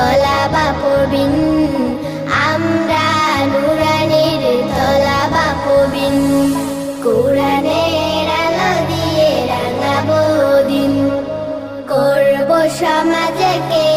তলাবা প্রবীণ, আমরা নুরানির তলাবা প্রবীণ। কোরআনের আলো দিয়ে রাঙাবো দিন, করব সমাজকে